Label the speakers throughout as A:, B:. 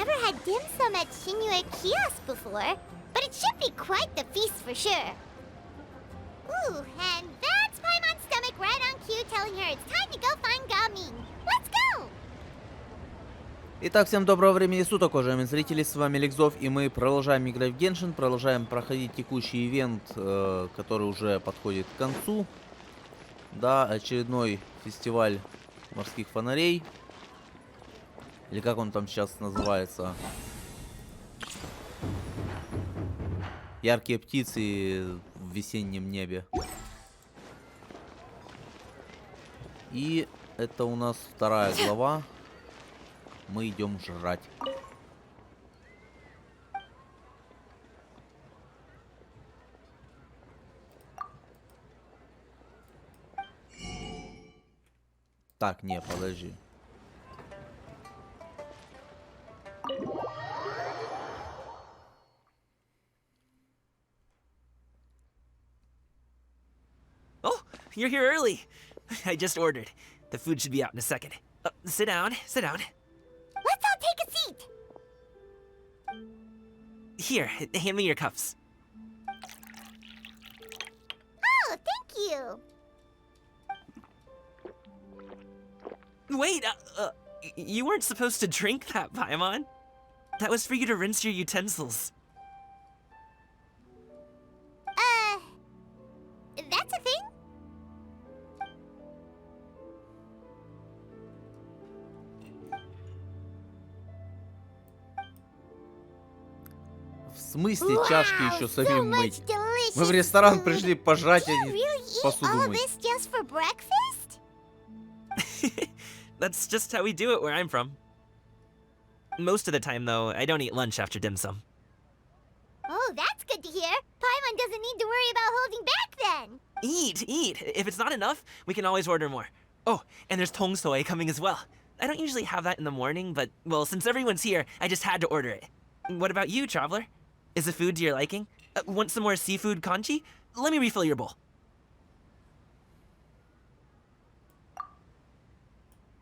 A: never had dim sum at Shinue Kiosk before, but it should be quite the feast for sure. Ooh, and that's Paimon's stomach right on cue telling her it's time to go find Gaming. Let's go!
B: Итак, всем доброго времени суток, уважаемые зрители, с вами alekszov, и мы продолжаем играть в Genshin, продолжаем проходить текущий ивент, который уже подходит к концу. Да, очередной фестиваль морских фонарей, или как он там сейчас называется. Яркие птицы в весеннем небе. И это у нас вторая глава. Мы идем жрать. Так, не, подожди.
C: Oh, you're here early. I just ordered. The food should be out in a second. Sit down, sit down.
A: Let's all take a seat!
C: Here, hand me your cups.
A: Oh, thank you!
C: Wait, you weren't supposed to drink that, Paimon. That was for you to rinse your utensils.
A: That's a thing?
B: В смысле чашки еще
A: so
B: самим
A: much
B: мыть?
A: delicious
B: Мы в ресторан
A: food.
B: пришли пожрать,
A: Do
B: а
A: you
B: не
A: really eat
B: посуду
A: all
B: мыть.
A: this just for breakfast?
C: That's just how we do it where I'm from. Most of the time, though, I don't eat lunch after dim sum.
A: Oh, that's good to hear. Paimon doesn't need to worry about holding back then.
C: Eat, eat. If it's not enough, we can always order more. Oh, and there's tong soy coming as well. I don't usually have that in the morning, but, well, since everyone's here, I just had to order it. What about you, traveler? Is the food to your liking? Want some more seafood kanchi? Let me refill your bowl.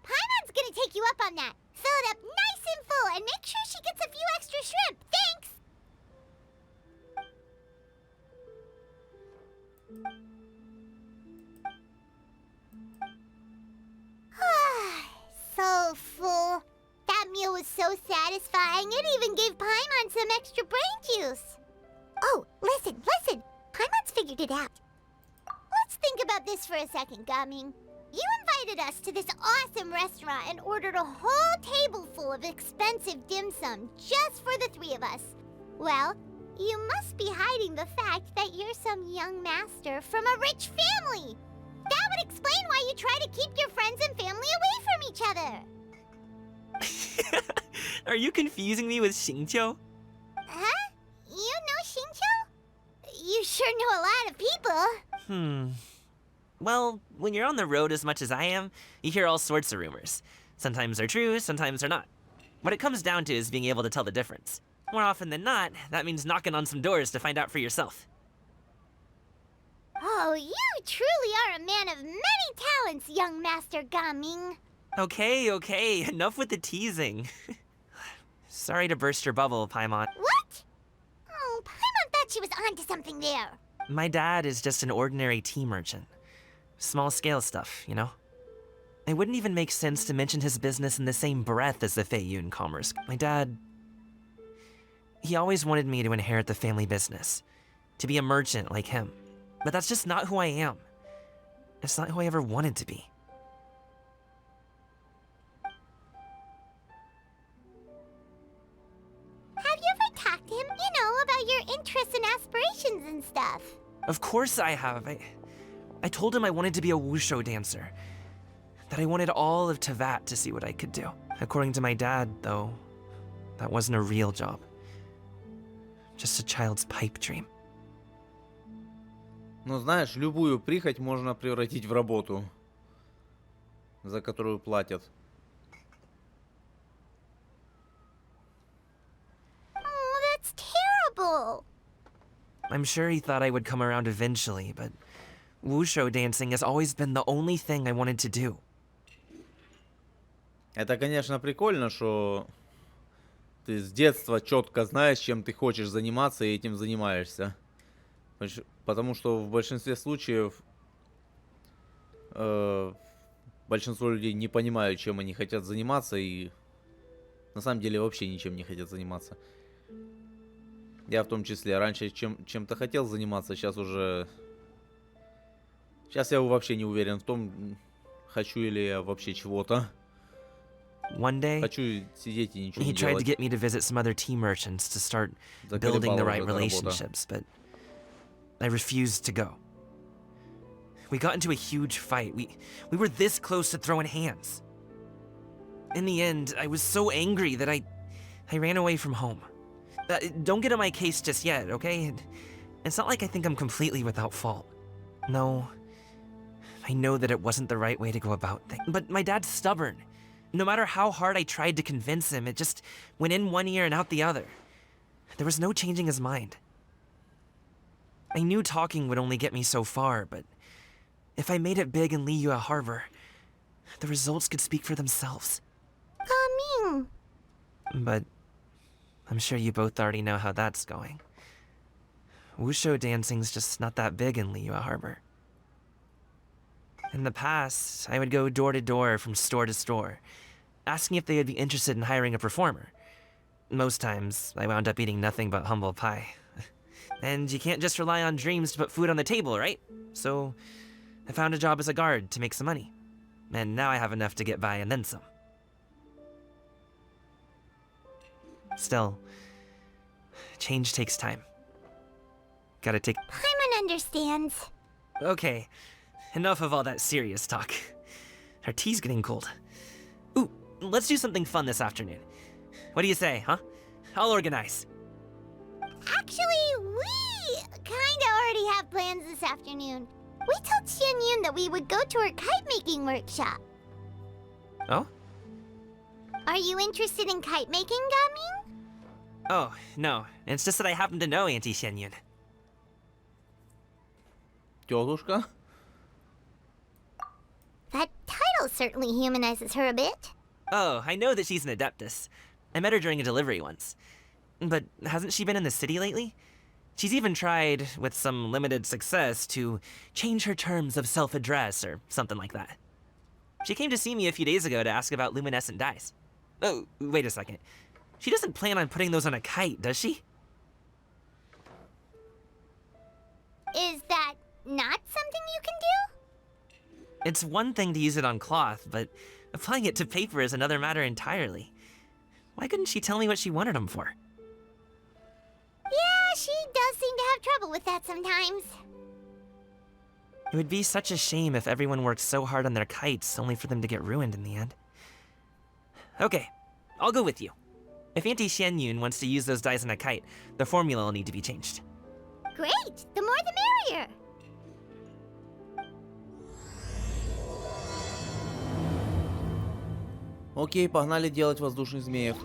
A: Paimon's gonna take you up on that. Fill it up nice and full and make sure she gets a few extra shrimp. Thanks! So full. That meal was so satisfying, it even gave Paimon some extra brain juice. Oh, listen. Paimon's figured it out. Let's think about this for a second, Gaming. You invited us to this awesome restaurant and ordered a whole table full of expensive dim sum just for the three of us. Well, you must be hiding the fact that you're some young master from a rich family. That would explain why you try to keep your friends and family away from each other.
C: Are you confusing me with Xingqiu?
A: Huh? You know Xingqiu? You sure know a lot of people.
C: Well, when you're on the road as much as I am, you hear all sorts of rumors. Sometimes they're true, sometimes they're not. What it comes down to is being able to tell the difference. More often than not, that means knocking on some doors to find out for yourself.
A: Oh, you truly are a man of many talents, young Master Gaming.
C: Okay, enough with the teasing. Sorry to burst your bubble, Paimon.
A: What? Oh, Paimon thought she was onto something there.
C: My dad is just an ordinary tea merchant. Small scale stuff, you know? It wouldn't even make sense to mention his business in the same breath as the Feiyun commerce. My dad... he always wanted me to inherit the family business. To be a merchant like him. But that's just not who I am. It's not who I ever wanted to be.
A: Have you ever talked to him, about your interests and aspirations and stuff?
C: Of course I have. I told him I wanted to be a wushu dancer. That I wanted all of Tevat to see what I could do. According to my dad, though, that wasn't a real job. Just a child's pipe dream.
B: Ну, знаешь, любую прихоть можно превратить в работу, за которую платят.
A: Oh, that's terrible.
C: I'm sure he thought I would come around eventually, but wushu dancing has always been the only thing I wanted to do.
B: Это, конечно, прикольно, что Ты с детства четко знаешь, чем ты хочешь заниматься, и этим занимаешься. Потому что в большинстве случаев большинство людей не понимают, чем они хотят заниматься, и на самом деле вообще ничем не хотят заниматься. Я в том числе. Раньше чем-то хотел заниматься, сейчас уже... Сейчас я вообще не уверен в том, хочу ли я вообще чего-то.
C: One day,
B: Хочу сидеть и ничего
C: he
B: не
C: tried to
B: делать.
C: get me to visit some other tea merchants to start building
B: Заколебала
C: the
B: уже
C: right
B: эта работа.
C: relationships, but I refused to go. We got into a huge fight. We were this close to throwing hands. In the end, I was so angry that I ran away from home. Don't get on my case just yet, okay? It's not like I think I'm completely without fault. No, I know that it wasn't the right way to go about things. But my dad's stubborn. No matter how hard I tried to convince him, it just went in one ear and out the other. There was no changing his mind. I knew talking would only get me so far, but if I made it big in Liyue Harbor, the results could speak for themselves. But I'm sure you both already know how that's going. Wushu dancing's just not that big in Liyue Harbor. In the past, I would go door to door from store to store, asking if they would be interested in hiring a performer. Most times, I wound up eating nothing but humble pie. And you can't just rely on dreams to put food on the table, right? So, I found a job as a guard to make some money. And now I have enough to get by and then some. Still, change takes time. Gotta take...
A: Paimon understands.
C: Okay, enough of all that serious talk. Our tea's getting cold. Ooh, let's do something fun this afternoon. What do you say, huh? I'll organize.
A: Actually, we kinda already have plans this afternoon. We told Xianyun that we would go to her kite-making workshop.
C: Oh?
A: Are you interested in kite-making, Gaming?
C: Oh, no. It's just that I happen to know Auntie Xianyun.
B: Тетушка?
A: That title certainly humanizes her a bit.
C: Oh, I know that she's an adeptus. I met her during a delivery once. But hasn't she been in the city lately? She's even tried, with some limited success, to change her terms of self-address or something like that. She came to see me a few days ago to ask about luminescent dyes. Oh, wait a second. She doesn't plan on putting those on a kite, does she?
A: Is that not something you can do?
C: It's one thing to use it on cloth, but applying it to paper is another matter entirely. Why couldn't she tell me what she wanted them for?
A: Yeah, she does seem to have trouble with that sometimes.
C: It would be such a shame if everyone worked so hard on their kites only for them to get ruined in the end. Okay, I'll go with you. If Auntie Xianyun wants to use those dyes on a kite, the formula will need to be changed.
A: Great! The more the merrier!
B: Окей, погнали делать воздушных змеев.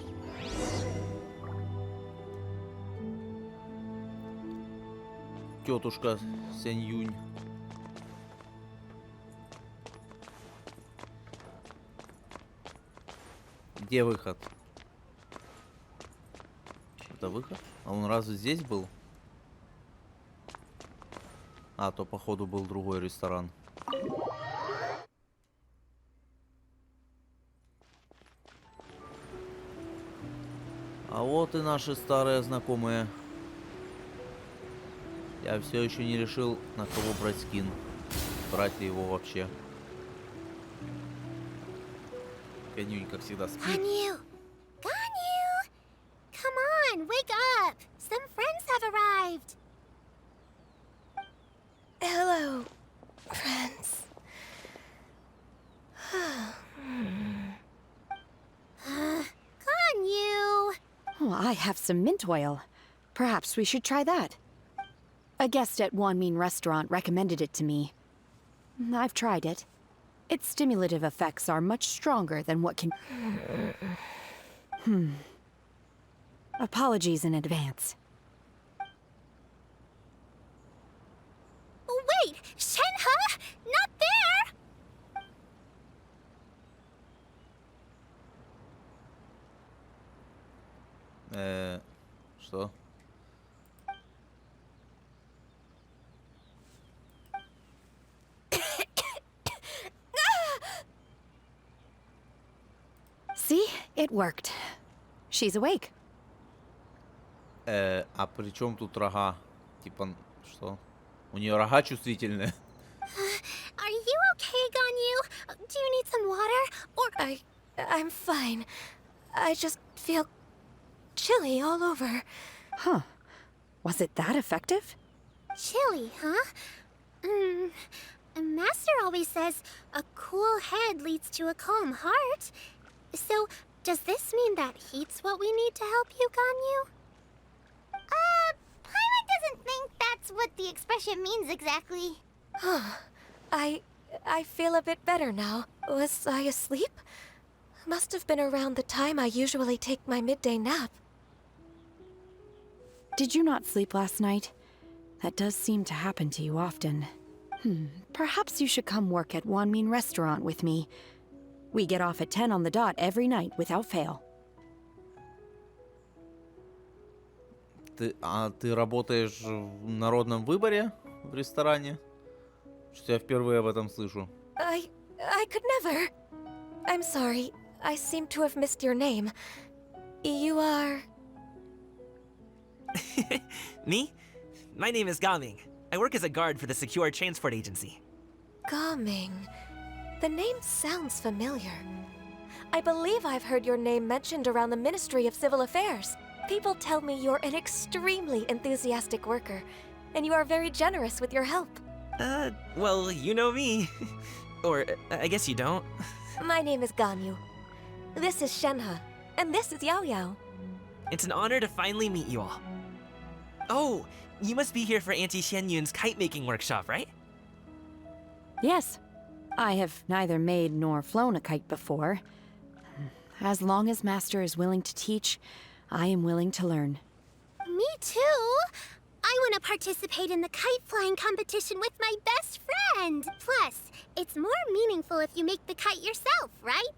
B: Тетушка Сянь-Юнь. Где выход? Это выход? А он разве здесь был? А, то походу был другой ресторан. А вот и наши старые знакомые. Я все еще не решил, на кого брать скин. Брать ли его вообще. Ганюнь, как всегда, спит.
A: Ganyu! Ganyu! Come on, wake up! Some friends have arrived!
D: Hello, friends.
A: Ganyu!
D: Oh, I have some mint oil. Perhaps we should try that. A guest at Wanmin restaurant recommended it to me. I've tried it. Its stimulative effects are much stronger than what can... Apologies in advance.
A: Wait! Shenhe? Not there!
B: Что?
D: See? It worked. She's awake.
B: А при чем тут рога? Типа, что? У нее рога чувствительные.
A: Are you okay, Ganyu? Do you need some water? Or
E: I'm fine. I just feel chilly all over.
D: Huh. Was it that effective?
A: chilly, huh? Master always says a cool head leads to a calm heart. So, does this mean that heat's what we need to help you, Ganyu? Paimon doesn't think that's what the expression means exactly.
E: I feel a bit better now. Was I asleep? Must have been around the time I usually take my midday nap.
D: Did you not sleep last night? That does seem to happen to you often. Perhaps you should come work at Wanmin Restaurant with me. We get off at 10 on the dot every night without fail.
B: Ты работаешь в народном выборе в ресторане? Что я впервые об этом слышу.
E: I could never. I'm sorry. I seem to have missed your name. You are...
C: Me? My name is Gaming. I work as a guard for the Secure Transport Agency.
E: Gaming. The name sounds familiar. I believe I've heard your name mentioned around the Ministry of Civil Affairs. People tell me you're an extremely enthusiastic worker, and you are very generous with your help.
C: Well, you know me. Or, I guess you don't.
E: My name is Ganyu. This is Shenhe, and this is Yao Yao.
C: It's an honor to finally meet you all. Oh, you must be here for Auntie Xianyun's kite-making workshop, right?
D: Yes. I have neither made nor flown a kite before. As long as Master is willing to teach, I am willing to learn.
A: Me too. I want to participate in the kite flying competition with my best friend. Plus, it's more meaningful if you make the kite yourself, right?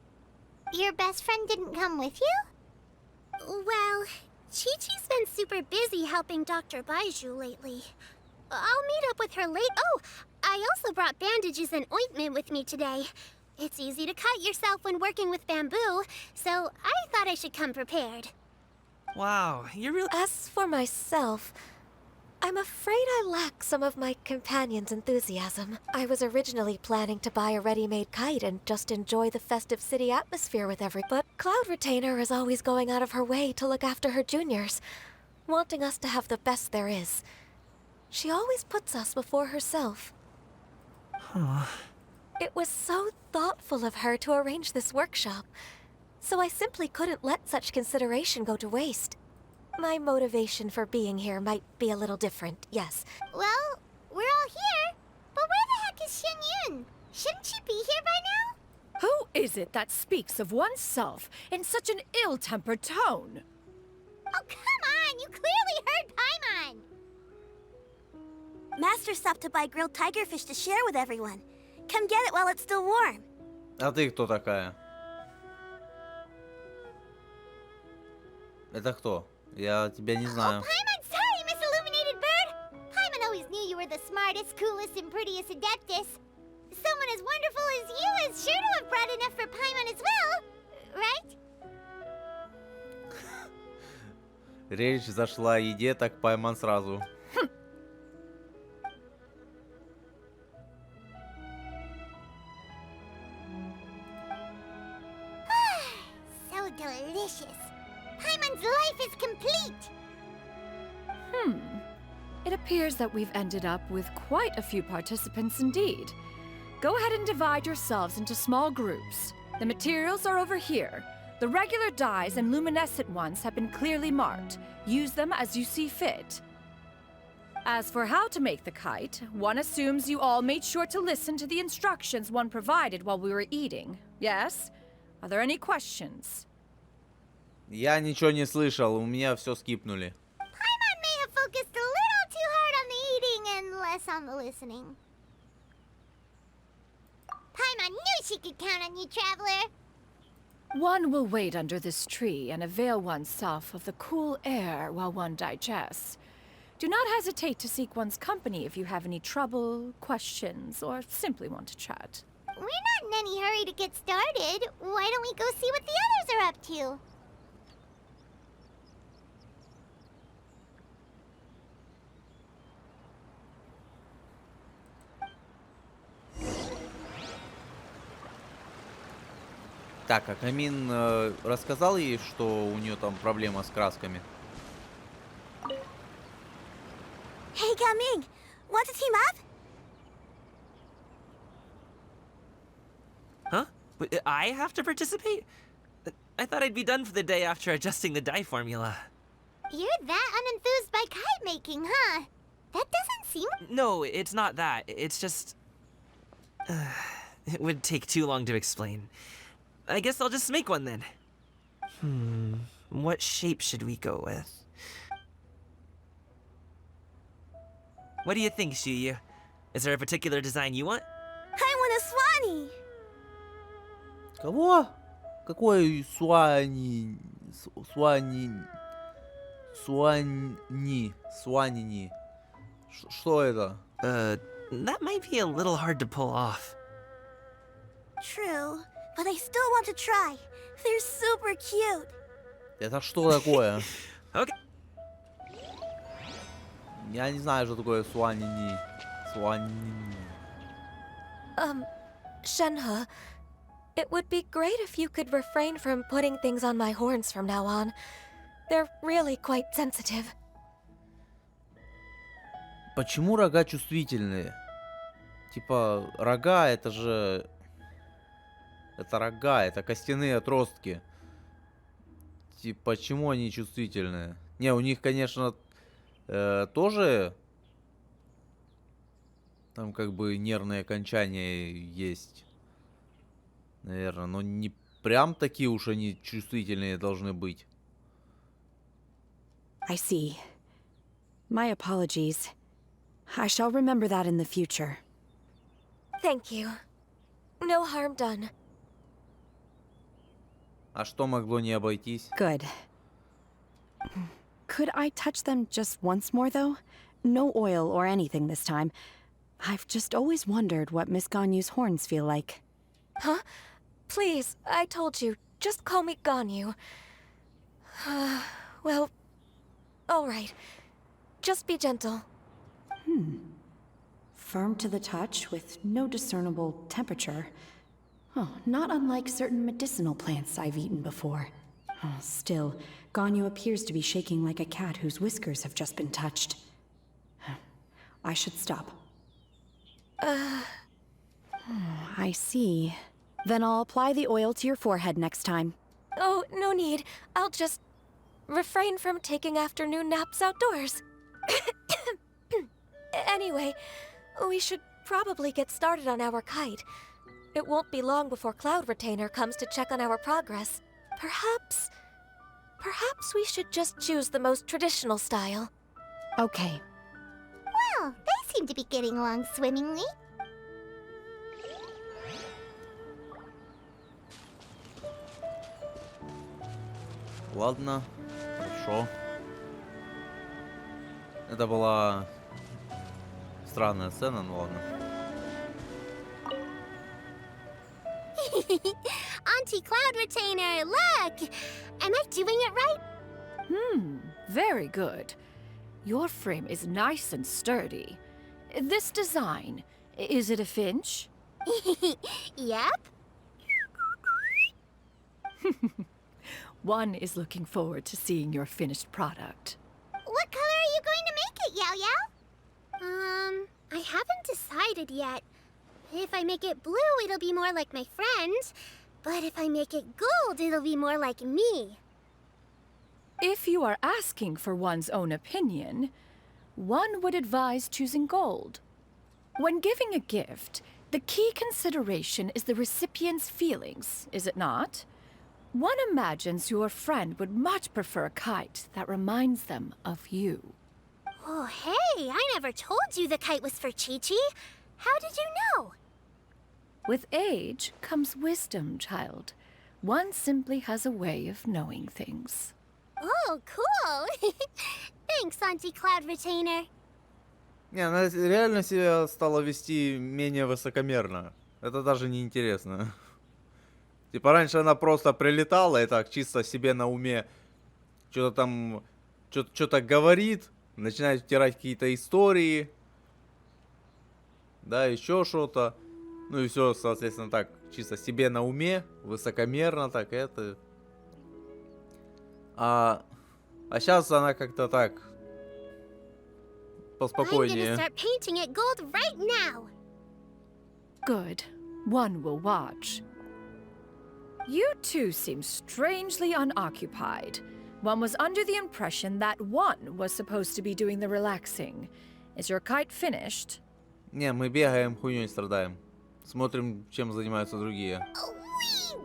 A: Your best friend didn't come with you? Well, Chi-Chi's been super busy helping Dr. Baiju lately. I'll meet up with her late. Oh, I also brought bandages and ointment with me today. It's easy to cut yourself when working with bamboo, so I thought I should come prepared.
C: Wow, you're really...
E: As for myself, I'm afraid I lack some of my companion's enthusiasm. I was originally planning to buy a ready-made kite and just enjoy the festive city atmosphere with but Cloud Retainer is always going out of her way to look after her juniors, wanting us to have the best there is. She always puts us before herself.
C: Huh.
E: It was so thoughtful of her to arrange this workshop, so I simply couldn't let such consideration go to waste. My motivation for being here might be a little different, yes.
A: Well, we're all here, but where the heck is Xianyun? Shouldn't she be here by now?
F: Who is it that speaks of oneself in such an ill-tempered tone?
A: Oh, come on! You clearly heard Paimon! Master stopped to buy grilled tigerfish to share with everyone. Come get it while it's still warm.
B: А ты кто такая? Это кто? Я тебя не знаю.
A: Oh, Paimon, sorry, Miss Illuminated Bird! Paimon always knew you were the smartest, coolest, and prettiest Adeptus. Someone as wonderful as you is sure to have brought enough for Paimon as well, right?
B: Речь зашла о еде, так Пайман сразу.
A: So delicious. Paimon's life is complete.
F: It appears that we've ended up with quite a few participants indeed. Go ahead and divide yourselves into small groups. The materials are over here. The regular dyes and luminescent ones have been clearly marked. Use them as you see fit. As for how to make the kite, one assumes you all made sure to listen to the instructions one provided while we were eating. Yes? Are there any questions?
B: Я ничего не слышал, у меня все скипнули.
A: Paimon may have focused a little too hard on the eating and less on the listening. Paimon knew she could count on you, Traveler.
F: One will wait under this tree and avail oneself of the cool air while one digests. Do not hesitate to seek one's company if you have any trouble, questions, or simply want to chat.
A: We're not in any hurry to get started. Why don't we go see what the others are up to?
B: Так, а Камин рассказал ей, что у нее там проблема с красками?
A: Hey, Gaming! Want to team up?
C: Huh? But I have to participate? I thought I'd be done for the day after adjusting the dye formula.
A: You're that unenthused by kite making, huh? That doesn't seem...
C: No, it's not that. It's just... it would take too long to explain. I guess I'll just make one then. What shape should we go with? What do you think, Shuyu? Is there a particular design you want?
A: I want a swanee!
B: Кого? Какой Суани? Суанини? Что это?
C: That might be a little hard to pull off.
A: True, but I still want to try. They're super cute.
B: Это что такое?
C: Okay.
B: Я не знаю, что такое Суанини. Суанини.
E: Shenhe, it would be great if you could refrain from putting things on my horns from now on. They're really quite sensitive.
B: Почему рога чувствительные? Типа, рога это же... Это рога, это костяные отростки. Типа, почему они чувствительные? Не, у них, конечно, тоже... Там как бы нервные окончания есть. Наверное, но не прям такие уж они чувствительные должны быть.
D: I see. My apologies. I shall remember that in the future.
E: Thank you. No harm done.
B: А что могло не обойтись?
D: Good. Could I touch them just once more, though? No oil or anything this time. I've just always wondered what Miss Ganyu's horns feel like.
E: Huh? Please, I told you. Just call me Ganyu. Well, all right. Just be gentle.
D: Firm to the touch with no discernible temperature. Oh, not unlike certain medicinal plants I've eaten before. Oh, still, Ganyu appears to be shaking like a cat whose whiskers have just been touched. I should stop. I see. Then I'll apply the oil to your forehead next time.
E: Oh, no need. I'll just refrain from taking afternoon naps outdoors. Anyway, we should probably get started on our kite. It won't be long before Cloud Retainer comes to check on our progress. Perhaps we should just choose the most traditional style.
D: Okay.
A: Well, they seem to be getting along swimmingly.
B: Ладно, хорошо. Это была странная сцена, ну ладно.
A: Auntie Cloud Retainer, look! Am I doing it right?
F: Very good. Your frame is nice and sturdy. This design, is it a finch?
A: Yep.
F: One is looking forward to seeing your finished product.
A: What color are you going to make it, Yao Yao? I haven't decided yet. If I make it blue, it'll be more like my friends. But if I make it gold, it'll be more like me.
F: If you are asking for one's own opinion, one would advise choosing gold. When giving a gift, the key consideration is the recipient's feelings, is it not? One imagines your friend would much prefer a kite that reminds them of you.
A: Oh, hey, I never told you the kite was for Chi-Chi. How did you know?
F: With age comes wisdom, child. One simply has a way of knowing things.
A: Oh, cool. Thanks, Auntie Cloud Retainer.
B: Не, она реально себя стала вести менее высокомерно. Это даже не интересно. Типа раньше она просто прилетала и так чисто себе на уме что-то там, что-то говорит, начинает втирать какие-то истории, да, еще что-то. Ну и все, соответственно, так, чисто себе на уме, высокомерно так это. А сейчас она как-то так
A: I'm gonna
B: поспокойнее.
A: start painting it gold right now.
F: Good. One will watch. You two seem strangely unoccupied. One was under the impression that one was supposed to be doing the relaxing. Is your kite finished?
B: Не, мы бегаем, хуйней страдаем. Смотрим, чем занимаются другие.
A: We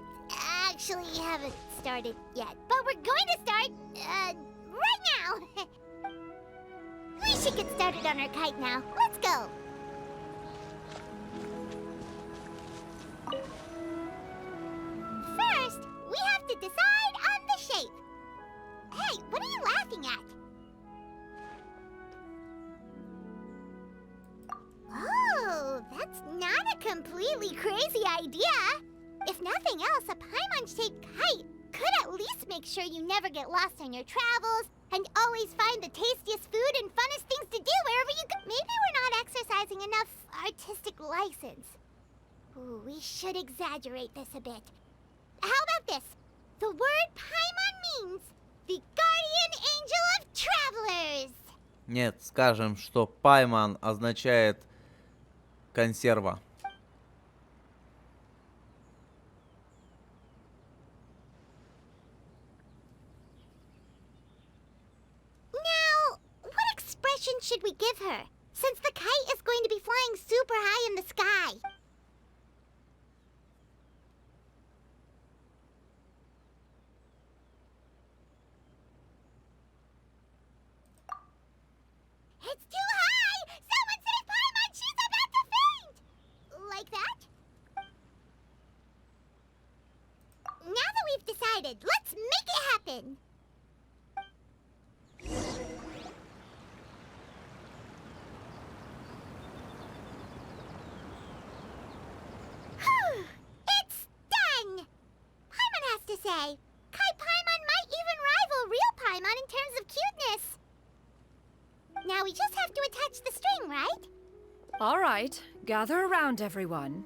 A: actually haven't started yet, but we're going to start, right now. We should get started on our kite now. Let's go. First, we have to decide on the shape. Hey, what are you laughing at? Oh, that's not a completely crazy idea. If nothing else, a Paimon-shaped kite could at least make sure you never get lost on your travels and always find the tastiest food and funnest things to do wherever you go. Maybe we're not exercising enough artistic license. Ooh, we should exaggerate this a bit. How about this? The word Paimon means the guardian angel of travelers.
B: Нет, скажем, что пайман означает консерва.
A: Now, what expression should we give her? Since the kite is going to be flying super high in the sky. It's too high! Someone save Paimon! She's about to faint! Like that? Now that we've decided, let's make it happen! It's done! Paimon has to say, Kai Paimon might even rival real Paimon in terms of cuteness. Now we just have to attach the string, right?
F: All right, gather around, everyone.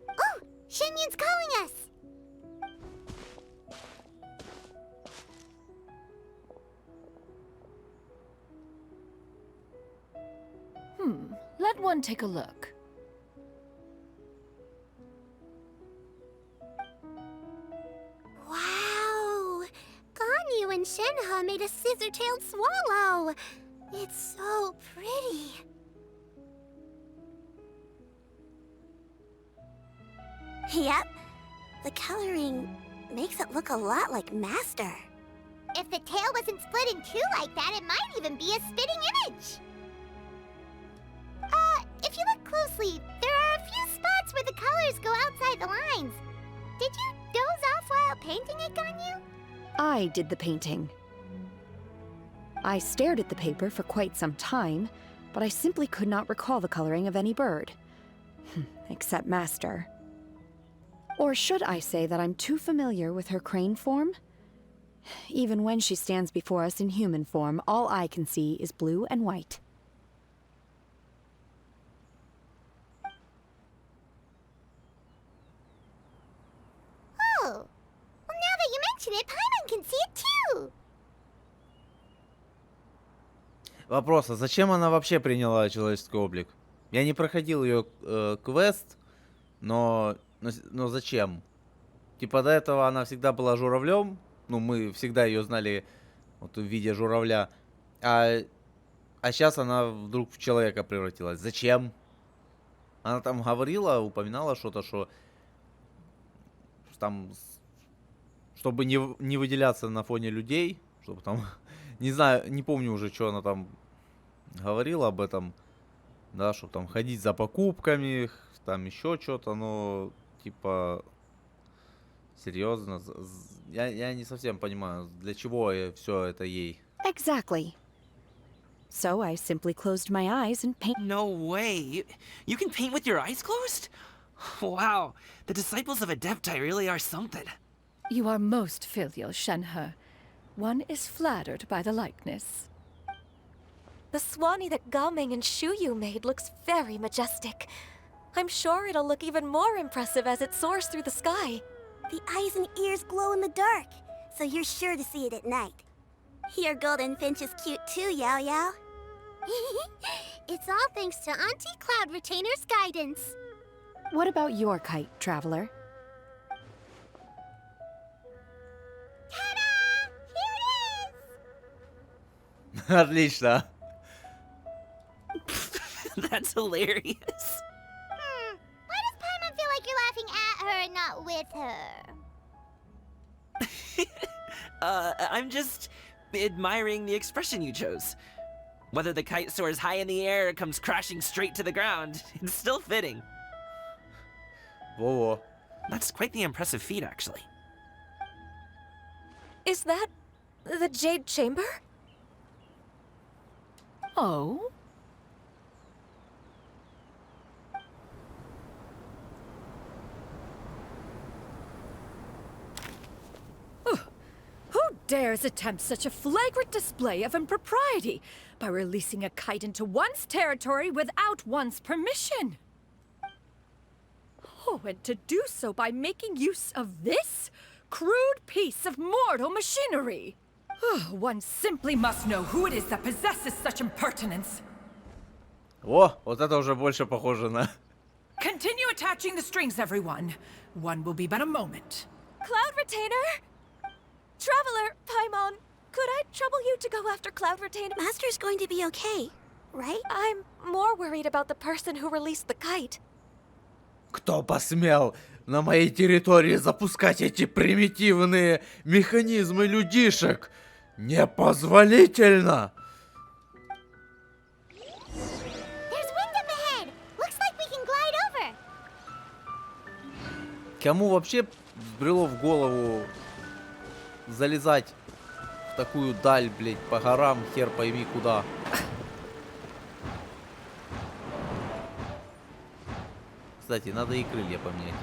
A: Oh, Shenyun's calling us!
F: Let one take a look.
A: Wow! Ganyu and Shenhe made a scissor-tailed swallow! It's so pretty. Yep. The coloring makes it look a lot like Master. If the tail wasn't split in two like that, it might even be a spitting image. If you look closely, there are a few spots where the colors go outside the lines. Did you doze off while painting it, Ganyu?
D: I did the painting. I stared at the paper for quite some time, but I simply could not recall the coloring of any bird. Except Master. Or should I say that I'm too familiar with her crane form? Even when she stands before us in human form, all I can see is blue and white.
A: Oh, well, now that you mention it, Paimon can see it too.
B: Вопрос, а зачем она вообще приняла человеческий облик? Я не проходил ее квест, но зачем? Типа до этого она всегда была журавлем, ну мы всегда ее знали вот в виде журавля, а сейчас она вдруг в человека превратилась. Зачем? Она там говорила, упоминала что-то, что там, чтобы не выделяться на фоне людей, чтобы там, не знаю, не помню уже, что она там говорила об этом, да, чтобы там ходить за покупками, там еще что-то, но типа Серьезно? Я не совсем понимаю, для чего все это ей.
D: Exactly. So I simply closed my eyes and paint.
C: No way. You can paint with your eyes closed? Wow. The disciples of Adepti really are something.
F: You are most filial, Shenhe. One is flattered by the likeness.
E: The Swanee that Gaming and Shuyu made looks very majestic. I'm sure it'll look even more impressive as it soars through the sky.
A: The eyes and ears glow in the dark, so you're sure to see it at night. Your golden finch is cute too, Yao Yao. It's all thanks to Auntie Cloud Retainer's guidance.
D: What about your kite, traveler?
A: Ta-da! Here it is!
B: Отлично.
C: That's hilarious.
A: Why does Paimon feel like you're laughing at her and not with her?
C: I'm just admiring the expression you chose. Whether the kite soars high in the air or comes crashing straight to the ground, it's still fitting.
B: Во-во.
C: That's quite the impressive feat, actually.
E: Is that the Jade Chamber?
F: Oh? Who dares attempt such a flagrant display of impropriety by releasing a kite into one's territory without one's permission? Oh, and to do so by making use of this crude piece of mortal machinery. One simply must know who it is that possesses such impertinence.
B: О, вот это уже больше похоже на...
F: Continue attaching the strings, everyone. One will be but a moment.
E: Cloud Retainer? Traveler, Paimon, could I trouble you to go after Cloud Retainer?
A: Master's going to be okay, right?
E: I'm more worried about the person who released the kite.
B: Кто посмел на моей территории запускать эти примитивные механизмы людишек? Непозволительно!
A: There's wind up ahead. Looks like we can glide over.
B: Кому вообще взбрело в голову залезать в такую даль, блять, по горам, хер пойми куда? Кстати, надо и крылья поменять.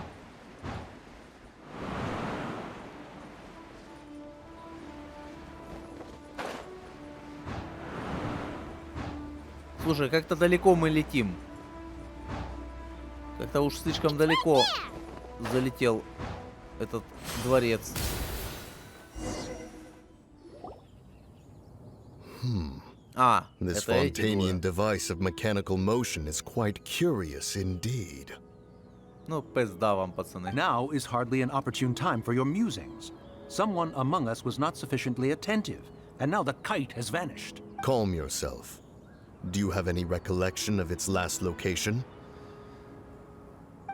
B: Слушай, как-то далеко мы летим. Как-то уж слишком далеко залетел этот дворец.
G: This
B: это эти
G: Fontanian
B: двое.
G: device of mechanical motion is quite curious indeed.
B: Ну, пизда вам, пацаны.
H: Now is hardly an opportune time for your musings. Someone among us was not sufficiently attentive, and now the kite has vanished.
G: Calm yourself. Do you have any recollection of its last location?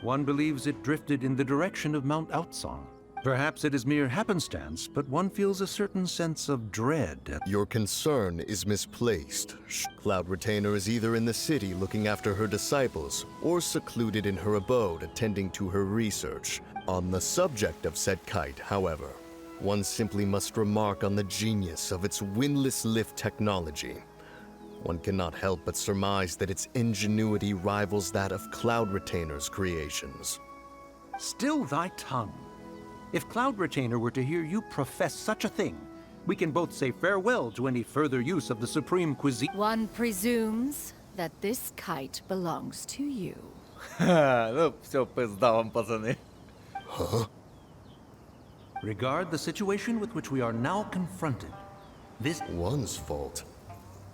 H: One believes it drifted in the direction of Mount Outsong. Perhaps it is mere happenstance, but one feels a certain sense of dread at...
G: Your concern is misplaced. Cloud Retainer is either in the city looking after her disciples, or secluded in her abode attending to her research. On the subject of said kite, however, one simply must remark on the genius of its windless lift technology. One cannot help but surmise that its ingenuity rivals that of Cloud Retainer's creations.
H: Still thy tongue. If Cloud Retainer were to hear you profess such a thing, we can both say farewell to any further use of the supreme cuisine.
F: One presumes that this kite belongs to you.
B: Ну, все, пизда вам, пацаны.
H: Regard the situation with which we are now confronted. This
G: One's fault.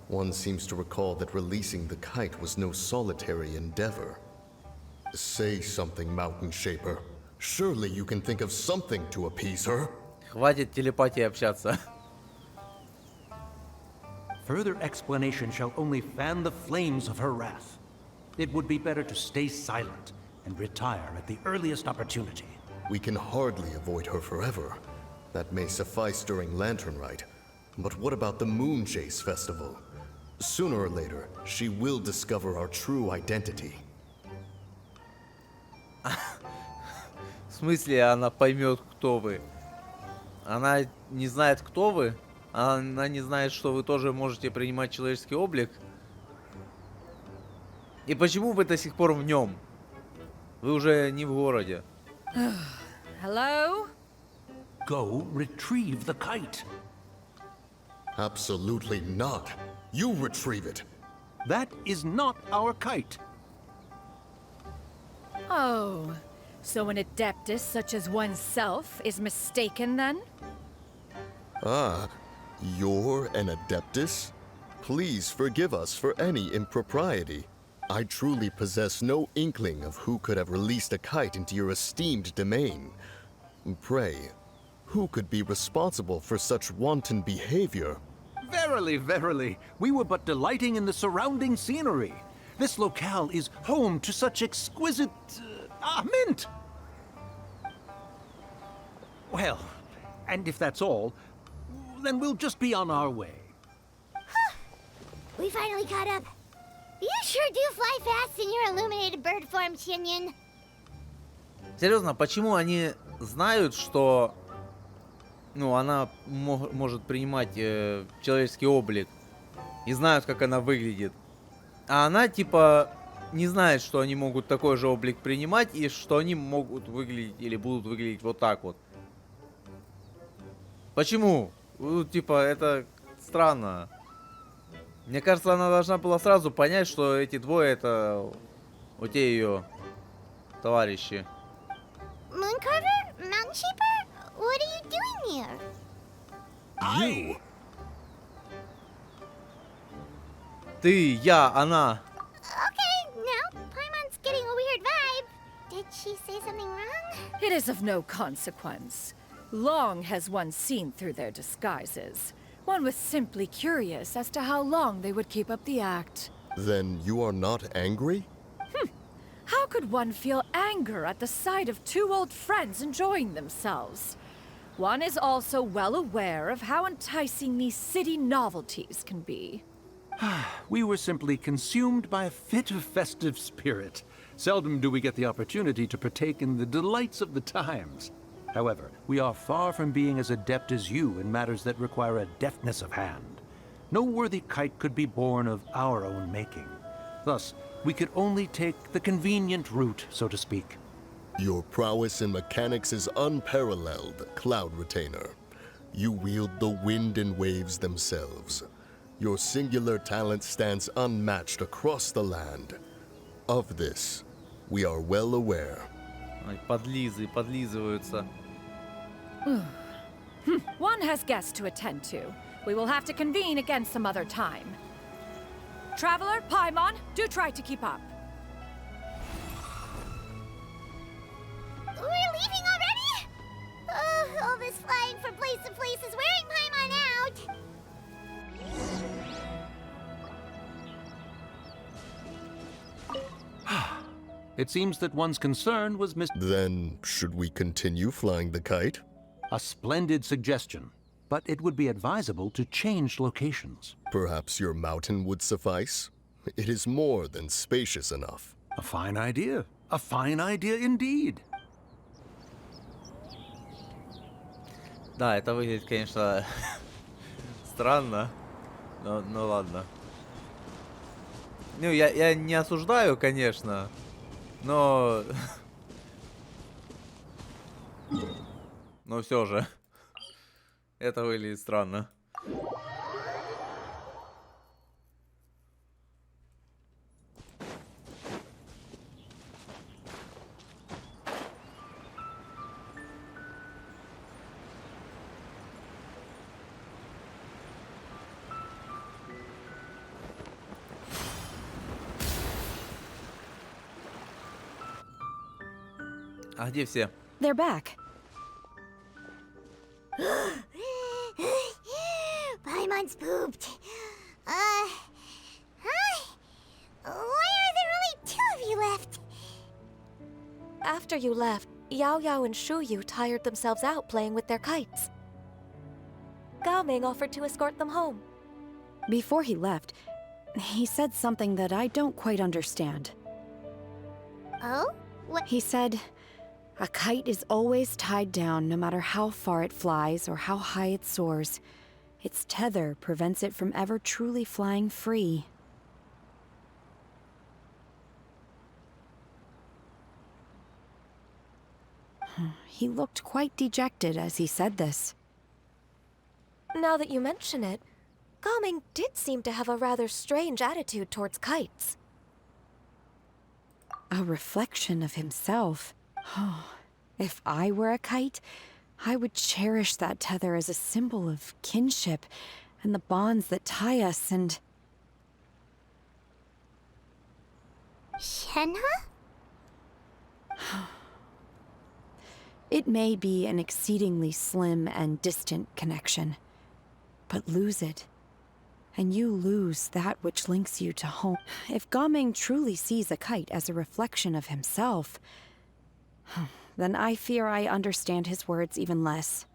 G: One seems to recall that releasing the kite was no solitary endeavor. Say something, Mountain Shaper. Surely you can think of something to appease her.
B: Хватит телепатии общаться.
H: further explanation shall only fan the flames of her wrath. It would be better to stay silent and retire at the earliest opportunity.
G: We can hardly avoid her forever. That may suffice during Lantern Rite. But what about the Moon Chase Festival? Sooner or later, she will discover our true identity.
B: смысле она поймет, кто вы? Она не знает, кто вы? Она не знает, что вы тоже можете принимать человеческий облик? И почему вы до сих пор в нем? Вы уже не в городе.
F: Hello?
H: Go retrieve the kite.
G: Absolutely not. You retrieve it.
H: That is not our kite.
F: Oh, so an adeptus such as oneself is mistaken then?
G: Ah, you're an adeptus? Please forgive us for any impropriety. I truly possess no inkling of who could have released a kite into your esteemed domain. Pray, who could be responsible for such wanton behavior?
H: Verily, verily, we were but delighting in the surrounding scenery. This locale is home to such exquisite... mint! Well, and if that's all, then we'll just be on our way.
A: We finally caught up. You sure do fly fast in your illuminated bird form, Chinyan.
B: Серьезно, почему они знают, что она может принимать человеческий облик и знают, как она выглядит, а она типа не знает, что они могут такой же облик принимать и что они могут выглядеть или будут выглядеть вот так вот? Почему? Типа это странно. Мне кажется, она должна была сразу понять, что эти двое это вот те ее товарищи.
A: Mooncarver? Mountain Sheeper? What are you doing here?
G: You!
B: Ты, я, она.
A: Okay, now Paimon's getting a weird vibe. Did she say something wrong?
F: It is of no consequence. Long has one seen through their disguises. One was simply curious as to how long they would keep up the act.
G: Then you are not angry?
F: How could one feel anger at the sight of two old friends enjoying themselves? One is also well aware of how enticing these city novelties can be.
H: We were simply consumed by a fit of festive spirit. Seldom do we get the opportunity to partake in the delights of the times. However, we are far from being as adept as you in matters that require a deftness of hand. No worthy kite could be born of our own making. Thus, we could only take the convenient route, so to speak.
G: Your prowess in mechanics is unparalleled, Cloud Retainer. You wield the wind and waves themselves. Your singular talent stands unmatched across the land. Of this, we are well aware.
B: Ай, подлизываются.
F: One has guests to attend to. We will have to convene again some other time. Traveler, Paimon, do try to keep up.
A: We're leaving already? Oh, all this flying from place to place is wearing Paimon out.
H: It seems that one's concern was
G: Then, should we continue flying the kite?
H: a splendid suggestion, but it would be advisable to change locations.
G: Perhaps your mountain would suffice? It is more than spacious enough.
H: A fine idea. A fine idea indeed.
B: Да, это выглядит, конечно, странно, но ладно. Ну, я не осуждаю, конечно, но... Но все же, это выглядит странно. А где все?
D: They're back.
A: Paimon's pooped. Hi. Why are there only two of you left?
E: After you left, Yao Yao and Shu Yu tired themselves out playing with their kites. Gao Ming offered to escort them home.
D: Before he left, he said something that I don't quite understand.
A: Oh? What?
D: He said, A kite is always tied down no matter how far it flies or how high it soars. Its tether prevents it from ever truly flying free. He looked quite dejected as he said this.
E: Now that you mention it, Gaming did seem to have a rather strange attitude towards kites.
D: A reflection of himself. If I were a kite, I would cherish that tether as a symbol of kinship and the bonds that tie us and...
A: Shenhe?
D: It may be an exceedingly slim and distant connection, but lose it, and you lose that which links you to home. If Gaming truly sees a kite as a reflection of himself, then I fear I understand his words even less.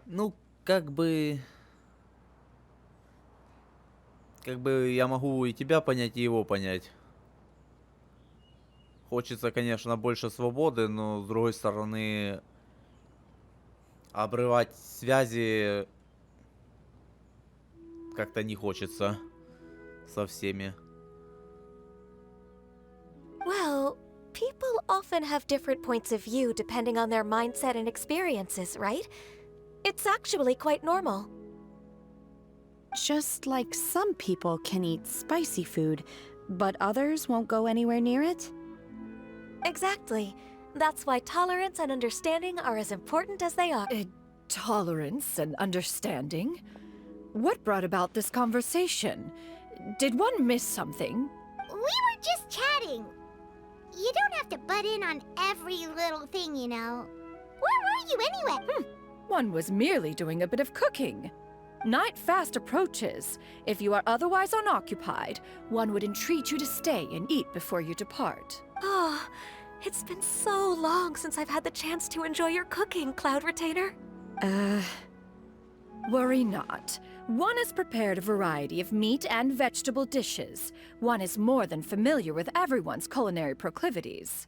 B: Ну, как бы я могу и тебя понять, и его понять. Хочется, конечно, больше свободы, но с другой стороны, обрывать связи как-то не хочется со всеми.
E: Well, people often have different points of view depending on their mindset and experiences, right? It's actually quite normal.
D: Just like some people can eat spicy food, but others won't go anywhere near it?
E: Exactly. That's why tolerance and understanding are as important as they are.
F: Tolerance and understanding? What brought about this conversation? Did one miss something?
A: We were just chatting. You don't have to butt in on every little thing, you know. Where were you anyway?
F: One was merely doing a bit of cooking. Night fast approaches. If you are otherwise unoccupied, one would entreat you to stay and eat before you depart.
E: Oh, it's been so long since I've had the chance to enjoy your cooking, Cloud Retainer.
F: Worry not. One has prepared a variety of meat and vegetable dishes. One is more than familiar with everyone's culinary proclivities.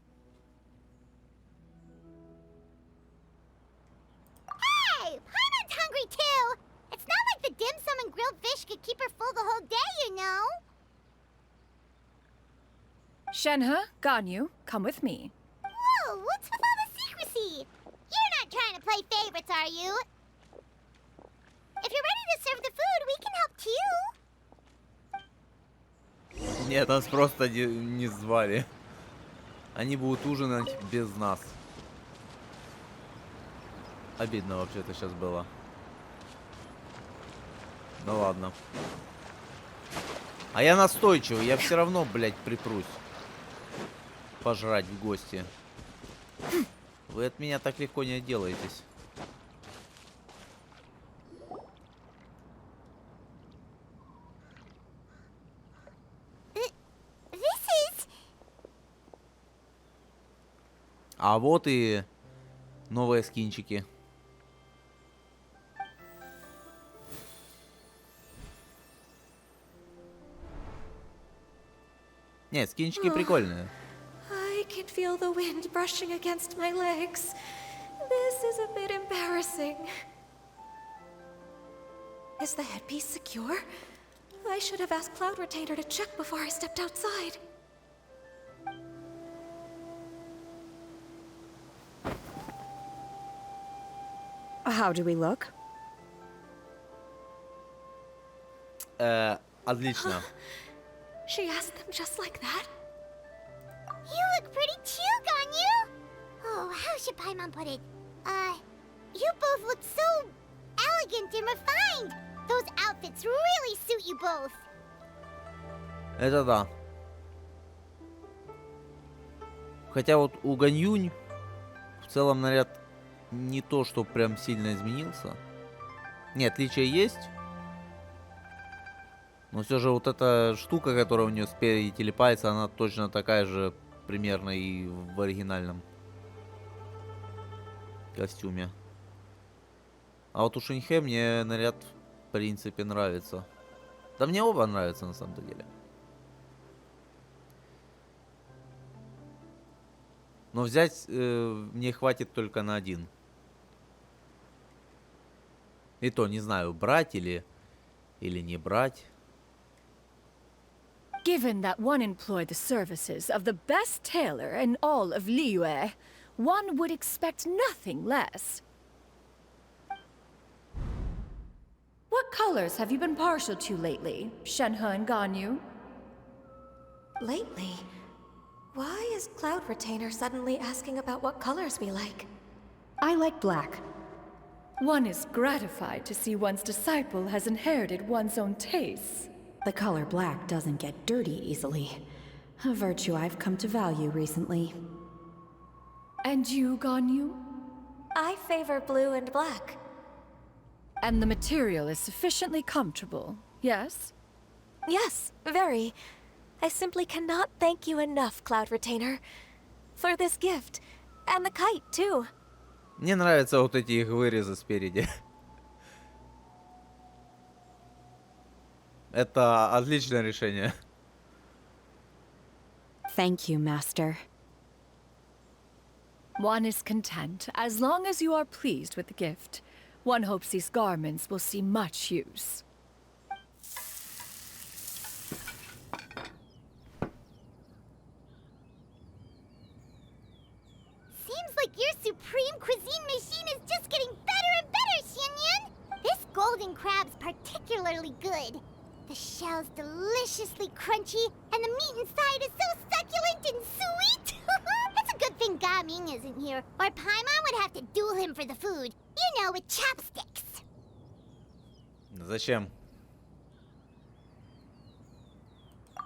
A: Hey! Paimon's hungry too! It's not like the dim sum and grilled fish could keep her full the whole day, you know?
F: Shenhe, Ganyu, come with me.
A: Whoa, what's with all the secrecy? You're not trying to play favorites, are you? If you're ready to serve the food, we can help too.
B: Нет, нас просто не звали. Они будут ужинать без нас. Обидно вообще-то сейчас было. Ну ладно. А я настойчивый, я все равно, блядь, припрусь. Пожрать в гости. Вы от меня так легко не отделаетесь. А вот и новые скинчики. Нет, скинчики прикольные.
E: I can feel the wind brushing against my legs. This is a bit embarrassing. Is the headpiece secure? I should have asked Cloud Retainer to check before I stepped outside.
D: How do we look?
B: Отлично.
E: She asked them just like that?
A: You look pretty too, Ganyu! Oh, how should Paimon put it? You both look so elegant and refined! Those outfits really suit you both!
B: Это да. Хотя вот у Ганьюнь в целом наряд не то, что прям сильно изменился. Нет, отличия есть. Но все же вот эта штука, которая у нее спереди телепается, она точно такая же примерно и в оригинальном костюме. А вот у Шиньхэ мне наряд в принципе нравится. Да мне оба нравятся на самом деле. Но взять мне хватит только на один. И то не знаю, брать или не брать.
F: Given that one employed the services of the best tailor in all of Liyue, one would expect nothing less. What colors have you been partial to lately, Shenhe and Ganyu?
E: Lately? Why is Cloud Retainer suddenly asking about what colors we like?
D: I like black.
F: One is gratified to see one's disciple has inherited one's own tastes.
D: The color black doesn't get dirty easily. A virtue I've come to value recently.
F: And you, Ganyu?
E: I favor blue and black.
F: And the material is sufficiently comfortable, yes?
E: Yes, very. I simply cannot thank you enough, Cloud Retainer. For this gift. And the kite, too.
B: Мне нравятся вот эти их вырезы спереди. Это отличное решение.
D: Thank you, Master.
F: One is content as long as you are pleased with the gift. One hopes these garments will see much use.
A: Seems like your supreme cuisine machine is just getting better and better, Xianyun! This golden crab's particularly good. The shell's deliciously crunchy, and the meat inside is so succulent and sweet! It's a good thing Gaming isn't here, or Paimon would have to duel him for the food. You know, with chopsticks.
B: Зачем?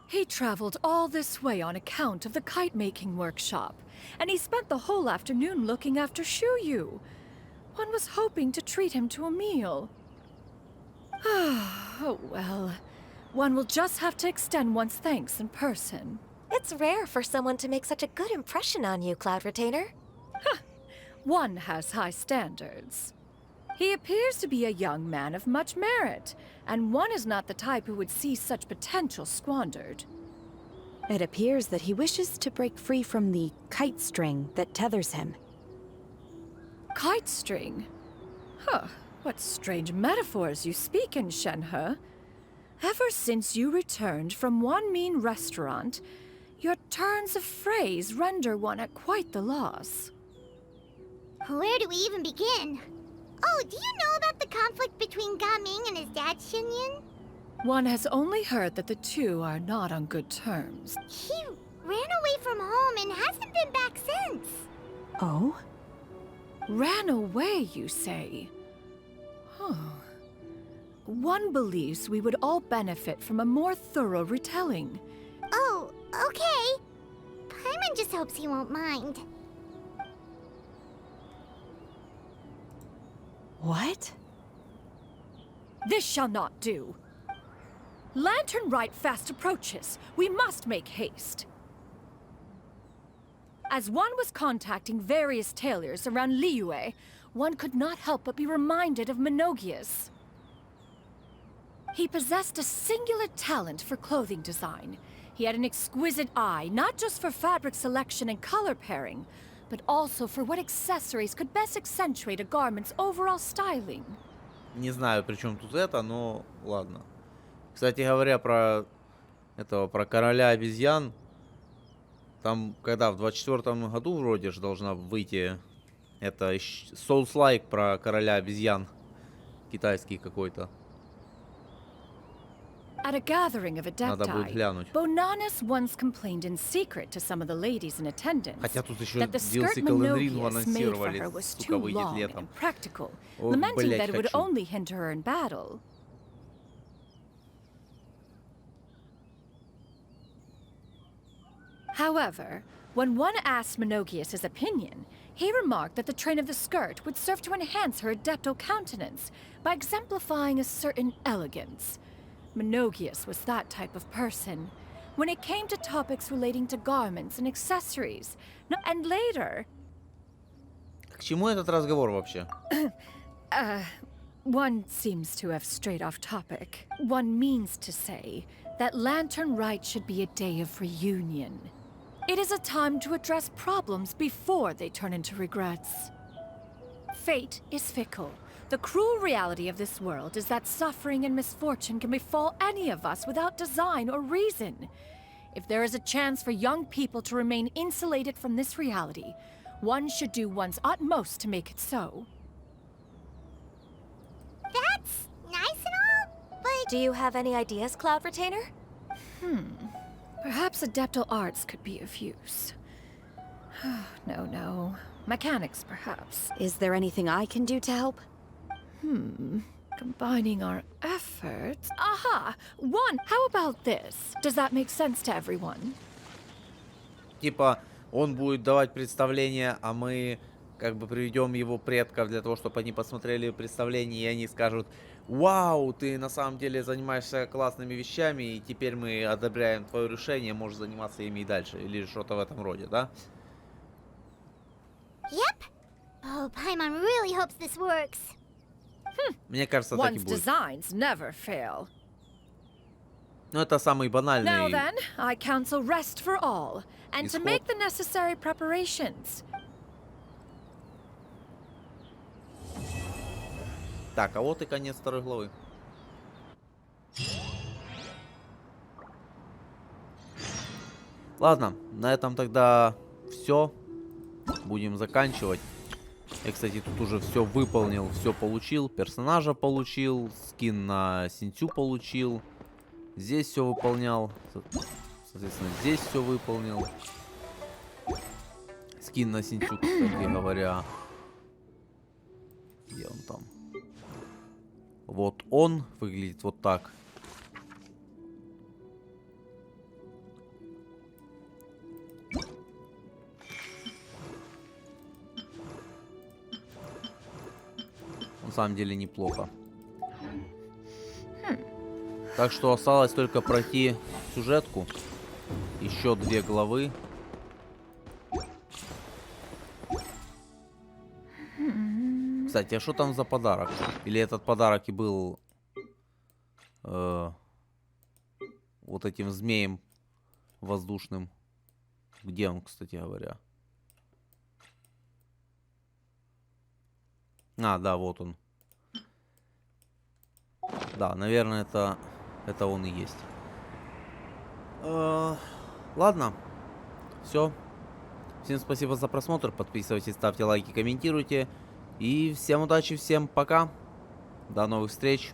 F: He traveled all this way on account of the kite-making workshop, and he spent the whole afternoon looking after Shuyu. One was hoping to treat him to a meal. Oh well. One will just have to extend one's thanks in person.
E: It's rare for someone to make such a good impression on you, Cloud Retainer.
F: One has high standards. He appears to be a young man of much merit, and one is not the type who would see such potential squandered.
D: It appears that he wishes to break free from the kite string that tethers him.
F: Kite string? Huh, what strange metaphors you speak in, Shenhe. Ever since you returned from one mean restaurant, your turns of phrase render one at quite the loss.
A: Where do we even begin? Oh, do you know about the conflict between Gaming and his dad, Xianyun?
F: One has only heard that the two are not on good terms.
A: He ran away from home and hasn't been back since.
D: Oh?
F: Ran away, you say? Huh. One believes we would all benefit from a more thorough retelling.
A: Oh, okay. Paimon just hopes he won't mind.
D: What?
F: This shall not do. Lantern Rite fast approaches. We must make haste. As one was contacting various tailors around Liyue, one could not help but be reminded of Menogias. He possessed a singular talent for clothing design. He had an exquisite eye, not just for fabric selection and color pairing, but also for what accessories could best accentuate a garment's overall styling.
B: Не знаю, при чем тут это, но ладно. Кстати говоря, про короля обезьян, там, когда в 24-м году вроде же должна выйти, это Souls-like про короля обезьян, китайский какой-то.
F: At a gathering of
B: Надо будет
F: adepti,
B: глянуть.
F: Bonanis once complained in secret to some of the ladies in attendance
B: Хотя тут еще
F: that the skirt
B: DLC Golden Ring
F: Menogias made for
B: анонсировали,
F: her was
B: сука,
F: too
B: выйдет
F: long
B: летом.
F: and practical,
B: Ох,
F: lamenting
B: блять,
F: that it would
B: хочу.
F: only hinder her in battle. However, when one asked Menogias his opinion, he remarked that the train of the skirt would serve to enhance her adepto countenance by exemplifying a certain elegance. Menogias was that type of person. When it came to topics relating to garments and accessories, and later,
B: К чему этот разговор вообще?
F: one seems to have strayed off topic. One means to say that Lantern Rite should be a day of reunion. It is a time to address problems before they turn into regrets. Fate is fickle. The cruel reality of this world is that suffering and misfortune can befall any of us without design or reason. If there is a chance for young people to remain insulated from this reality, one should do one's utmost to make it so.
A: That's nice and all, but
E: Do you have any ideas, Cloud Retainer?
F: Perhaps adeptal arts could be of use. No. Mechanics, perhaps.
D: Is there anything I can do to help?
F: Combining our efforts... Aha! One! How about this? Does that make sense to everyone?
B: Типа, он будет давать представление, а мы как бы приведем его предков для того, чтобы они посмотрели представление, и они скажут: вау, ты на самом деле занимаешься классными вещами, и теперь мы одобряем твое решение, можешь заниматься ими и дальше. Или что-то в этом роде, да?
A: yep. Oh, Paimon really hopes this works.
B: Мне кажется, так и
F: One's
B: будет.
F: designs never fail.
B: Ну, это самый
F: Now
B: банальный.
F: then, I counsel rest for all, and to
B: Исход.
F: make the necessary preparations.
B: Так, а вот и конец второй главы. Ладно, на этом тогда все. Будем заканчивать. Я, кстати, тут уже все выполнил, все получил. Персонажа получил, скин на Синтю получил. Здесь все выполнял. Соответственно, здесь все выполнил. Скин на Синтю, кстати говоря. Где он там? Вот он выглядит вот так. На самом деле неплохо. Так что осталось только пройти сюжетку. Еще 2 главы. Кстати, а что там за подарок? Или этот подарок и был вот этим змеем воздушным? Где он, кстати говоря? А, да, вот он. Да, наверное, это он и есть. Ладно. Все. Всем спасибо за просмотр. Подписывайтесь, ставьте лайки, комментируйте. И всем удачи, всем пока. До новых встреч.